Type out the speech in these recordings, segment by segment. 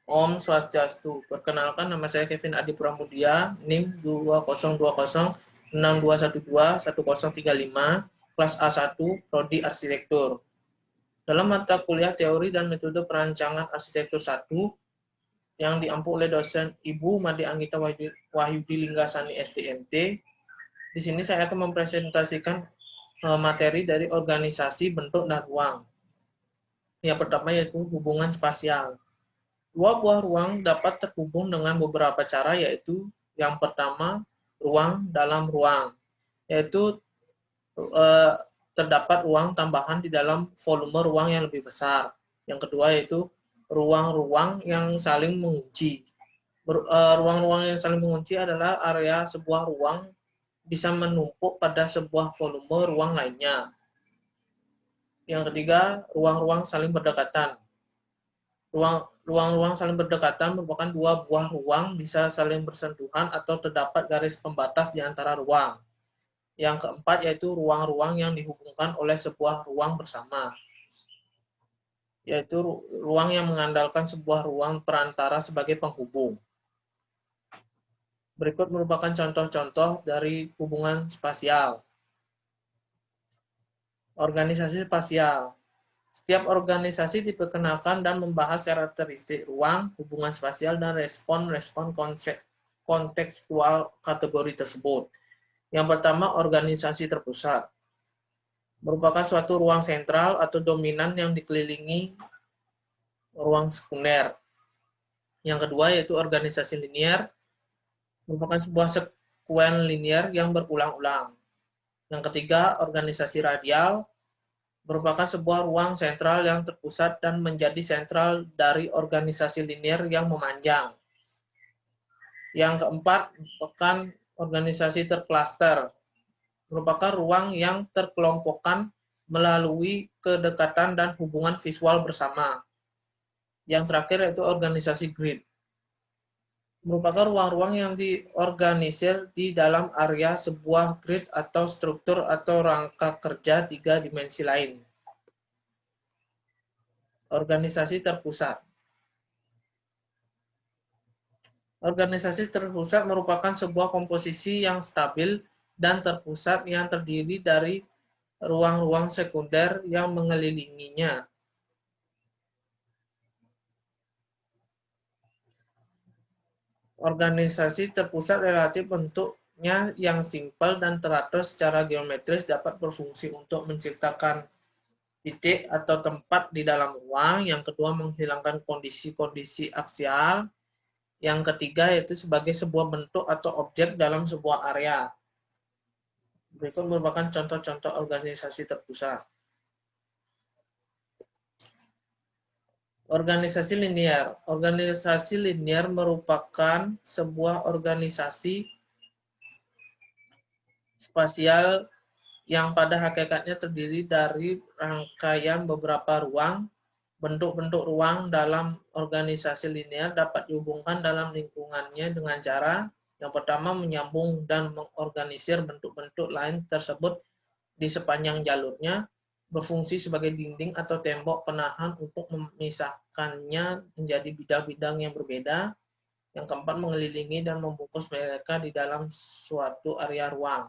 Om Swastiastu. Perkenalkan, nama saya Kevin Adi Pramudia, NIM 202062121035, kelas A1, Prodi Arsitektur. Dalam mata kuliah teori dan metode perancangan arsitektur 1 yang diampu oleh dosen Ibu Made Anggita Wahyudi Linggasani STMT, di sini saya akan mempresentasikan materi dari organisasi, bentuk, dan ruang. Yang pertama yaitu hubungan spasial. Dua buah ruang dapat terhubung dengan beberapa cara, yaitu yang pertama, ruang dalam ruang, yaitu terdapat ruang tambahan di dalam volume ruang yang lebih besar. Yang kedua yaitu ruang-ruang yang saling mengunci. Ruang-ruang yang saling mengunci adalah area sebuah ruang bisa menumpuk pada sebuah volume ruang lainnya. Yang ketiga, ruang-ruang saling berdekatan. Ruang-ruang saling berdekatan merupakan dua buah ruang bisa saling bersentuhan atau terdapat garis pembatas di antara ruang. Yang keempat yaitu ruang-ruang yang dihubungkan oleh sebuah ruang bersama, yaitu ruang yang mengandalkan sebuah ruang perantara sebagai penghubung. Berikut merupakan contoh-contoh dari hubungan spasial. Organisasi spasial. Setiap organisasi diperkenalkan dan membahas karakteristik ruang, hubungan spasial, dan respon-respon kontekstual kategori tersebut. Yang pertama, organisasi terpusat. Merupakan suatu ruang sentral atau dominan yang dikelilingi ruang sekunder. Yang kedua yaitu organisasi linier, merupakan sebuah sekuen linier yang berulang-ulang. Yang ketiga, organisasi radial, merupakan sebuah ruang sentral yang terpusat dan menjadi sentral dari organisasi linier yang memanjang. Yang keempat, merupakan organisasi terklaster, merupakan ruang yang terkelompokkan melalui kedekatan dan hubungan visual bersama. Yang terakhir yaitu organisasi grid, merupakan ruang-ruang yang diorganisir di dalam area sebuah grid atau struktur atau rangka kerja tiga dimensi lain. Organisasi terpusat. Organisasi terpusat merupakan sebuah komposisi yang stabil dan terpusat yang terdiri dari ruang-ruang sekunder yang mengelilinginya. Organisasi terpusat relatif bentuknya yang simpel dan teratur secara geometris dapat berfungsi untuk menciptakan titik atau tempat di dalam ruang. Yang kedua, menghilangkan kondisi-kondisi aksial. Yang ketiga, yaitu sebagai sebuah bentuk atau objek dalam sebuah area. Berikut merupakan contoh-contoh organisasi terpusat. Organisasi linier. Organisasi linier merupakan sebuah organisasi spasial yang pada hakikatnya terdiri dari rangkaian beberapa ruang. Bentuk-bentuk ruang dalam organisasi linier dapat dihubungkan dalam lingkungannya dengan cara yang pertama menyambung dan mengorganisir bentuk-bentuk lain tersebut di sepanjang jalurnya, berfungsi sebagai dinding atau tembok penahan untuk memisahkannya menjadi bidang-bidang yang berbeda. Yang keempat, mengelilingi dan membungkus mereka di dalam suatu area ruang.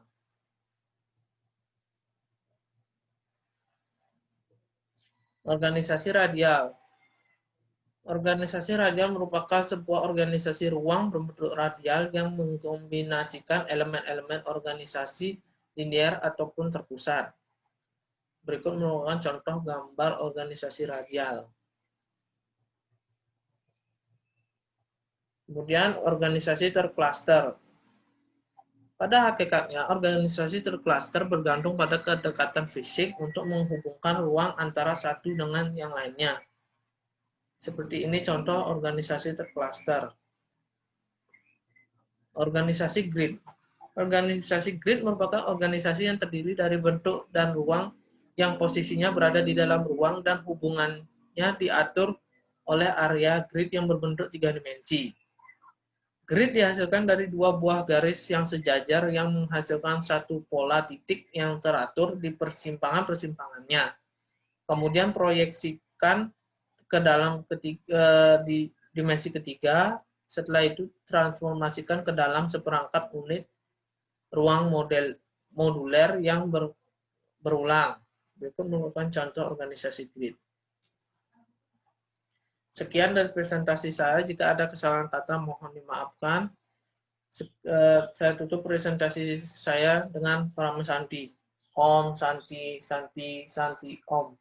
Organisasi radial. Organisasi radial merupakan sebuah organisasi ruang berbentuk radial yang mengkombinasikan elemen-elemen organisasi linier ataupun terpusat. Berikut merupakan contoh gambar organisasi radial. Kemudian organisasi terklaster. Pada hakikatnya, organisasi terklaster bergantung pada kedekatan fisik untuk menghubungkan ruang antara satu dengan yang lainnya. Seperti ini contoh organisasi terklaster. Organisasi grid. Organisasi grid merupakan organisasi yang terdiri dari bentuk dan ruang yang posisinya berada di dalam ruang dan hubungannya diatur oleh area grid yang berbentuk tiga dimensi. Grid dihasilkan dari dua buah garis yang sejajar yang menghasilkan satu pola titik yang teratur di persimpangan-persimpangannya. Kemudian proyeksikan ke dalam dimensi ketiga. Setelah itu transformasikan ke dalam seperangkat unit ruang moduler yang berulang. Berikut merupakan contoh organisasi grid. Sekian dari presentasi saya. Jika ada kesalahan kata mohon dimaafkan. Saya tutup presentasi saya dengan Parama Santi. Om Santi Santi Santi Om.